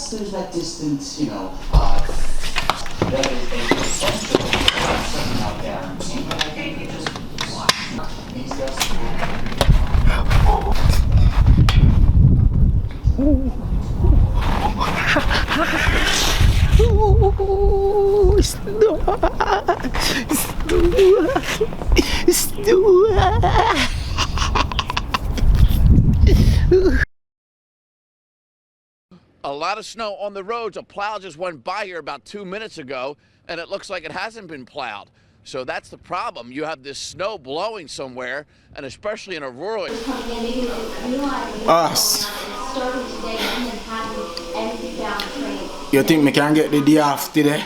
There's that distance, you know, that is essential. Something out there. But I think you just watch these guys. A lot of snow on the roads. A plow just went by here about 2 minutes ago, and it looks like it hasn't been plowed. So that's the problem. You have this snow blowing somewhere, and especially in a rural area. Us. You think we can get the day off today?